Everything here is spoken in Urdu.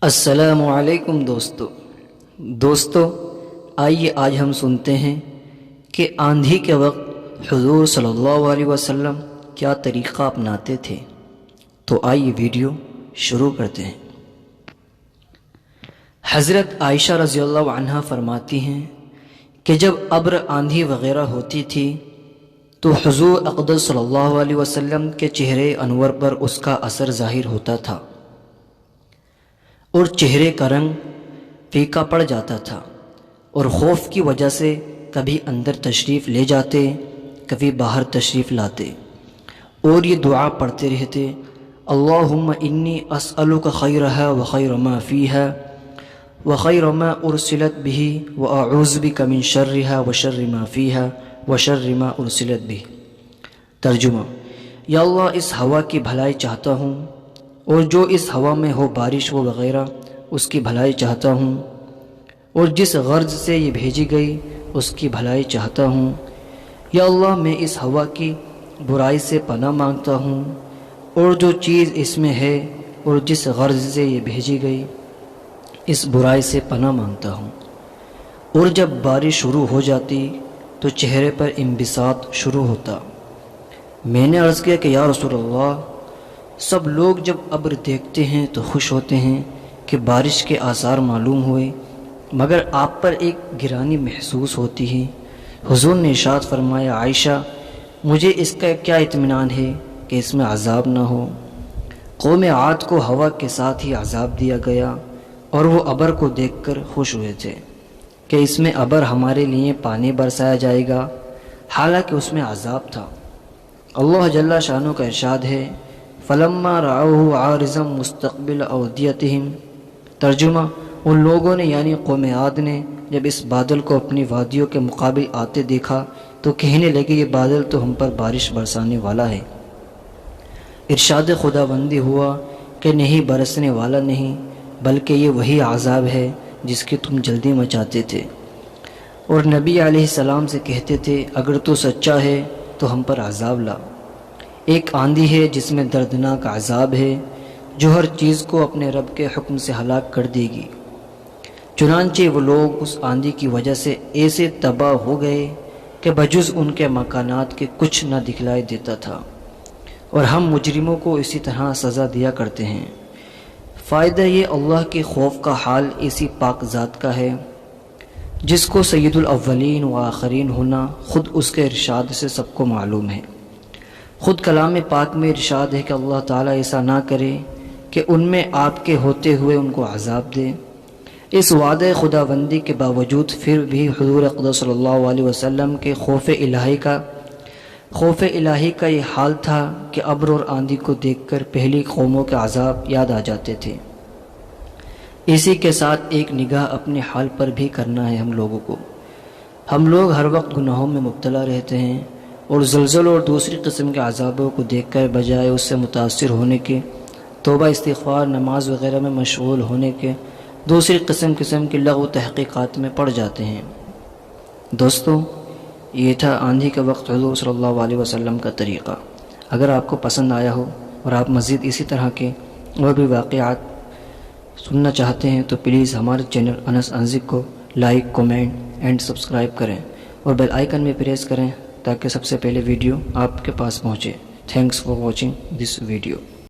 السلام علیکم دوستو آئیے آج ہم سنتے ہیں کہ آندھی کے وقت حضور صلی اللہ علیہ وسلم کیا طریقہ اپناتے تھے۔ تو آئیے ویڈیو شروع کرتے ہیں۔ حضرت عائشہ رضی اللہ عنہا فرماتی ہیں کہ جب ابر آندھی وغیرہ ہوتی تھی تو حضور اقدس صلی اللہ علیہ وسلم کے چہرے انور پر اس کا اثر ظاہر ہوتا تھا اور چہرے کا رنگ پھیکا پڑ جاتا تھا، اور خوف کی وجہ سے کبھی اندر تشریف لے جاتے، کبھی باہر تشریف لاتے، اور یہ دعا پڑھتے رہتے: اللہم انی اسألک خیرہا وخیر ما فیہا وخیر ما ارسلت بہ واعوذ بک من شرہا وشر ما فیہا وشر ما ارسلت بہ۔ ترجمہ: یا اللہ، اس ہوا کی بھلائی چاہتا ہوں، اور جو اس ہوا میں ہو بارش و وغیرہ اس کی بھلائی چاہتا ہوں، اور جس غرض سے یہ بھیجی گئی اس کی بھلائی چاہتا ہوں۔ یا اللہ، میں اس ہوا کی برائی سے پناہ مانگتا ہوں، اور جو چیز اس میں ہے اور جس غرض سے یہ بھیجی گئی اس برائی سے پناہ مانگتا ہوں۔ اور جب بارش شروع ہو جاتی تو چہرے پر انبساط شروع ہوتا۔ میں نے عرض کیا کہ یا رسول اللہ، سب لوگ جب ابر دیکھتے ہیں تو خوش ہوتے ہیں کہ بارش کے آثار معلوم ہوئے، مگر آپ پر ایک گرانی محسوس ہوتی ہے۔ حضور نے ارشاد فرمایا: عائشہ، مجھے اس کا کیا اطمینان ہے کہ اس میں عذاب نہ ہو۔ قوم عاد کو ہوا کے ساتھ ہی عذاب دیا گیا، اور وہ ابر کو دیکھ کر خوش ہوئے تھے کہ اس میں ابر ہمارے لیے پانی برسایا جائے گا، حالانکہ اس میں عذاب تھا۔ اللہ جل شانہ کا ارشاد ہے: فلما رأوه عارضا مستقبل اودیتہم۔ ترجمہ: ان لوگوں نے یعنی قوم عاد نے جب اس بادل کو اپنی وادیوں کے مقابل آتے دیکھا تو کہنے لگے یہ بادل تو ہم پر بارش برسانے والا ہے۔ ارشاد خداوندی ہوا کہ نہیں، برسنے والا نہیں، بلکہ یہ وہی عذاب ہے جس کی تم جلدی مچاتے تھے۔ اور نبی علیہ السلام سے کہتے تھے اگر تو سچا ہے تو ہم پر عذاب لا۔ ایک آندھی ہے جس میں دردناک عذاب ہے جو ہر چیز کو اپنے رب کے حکم سے ہلاک کر دے گی۔ چنانچہ وہ لوگ اس آندھی کی وجہ سے ایسے تباہ ہو گئے کہ بجز ان کے مکانات کے کچھ نہ دکھلائی دیتا تھا، اور ہم مجرموں کو اسی طرح سزا دیا کرتے ہیں۔ فائدہ یہ اللہ کے خوف کا حال اسی پاک ذات کا ہے جس کو سید الاولین و آخرین ہونا خود اس کے ارشاد سے سب کو معلوم ہے۔ خود کلام پاک میں ارشاد ہے کہ اللہ تعالیٰ ایسا نہ کرے کہ ان میں آپ کے ہوتے ہوئے ان کو عذاب دے۔ اس وعدہ خداوندی کے باوجود پھر بھی حضور اقدس صلی اللہ علیہ وسلم کے خوف الہی کا یہ حال تھا کہ ابر اور آندھی کو دیکھ کر پہلی قوموں کے عذاب یاد آ جاتے تھے۔ اسی کے ساتھ ایک نگاہ اپنے حال پر بھی کرنا ہے ہم لوگوں کو۔ ہم لوگ ہر وقت گناہوں میں مبتلا رہتے ہیں، اور زلزلوں اور دوسری قسم کے عذابوں کو دیکھ کر بجائے اس سے متاثر ہونے کے، توبہ استغفار، نماز وغیرہ میں مشغول ہونے کے، دوسری قسم کی لغو تحقیقات میں پڑ جاتے ہیں۔ دوستو، یہ تھا آندھی کے وقت حضور صلی اللہ علیہ وسلم کا طریقہ۔ اگر آپ کو پسند آیا ہو اور آپ مزید اسی طرح کے اور بھی واقعات سننا چاہتے ہیں تو پلیز ہمارے چینل انس انزک کو لائک، کومنٹ اینڈ سبسکرائب کریں، اور بیل آئیکن میں پریس کریں تاکہ سب سے پہلے ویڈیو آپ کے پاس پہنچے۔ Thanks for watching this video.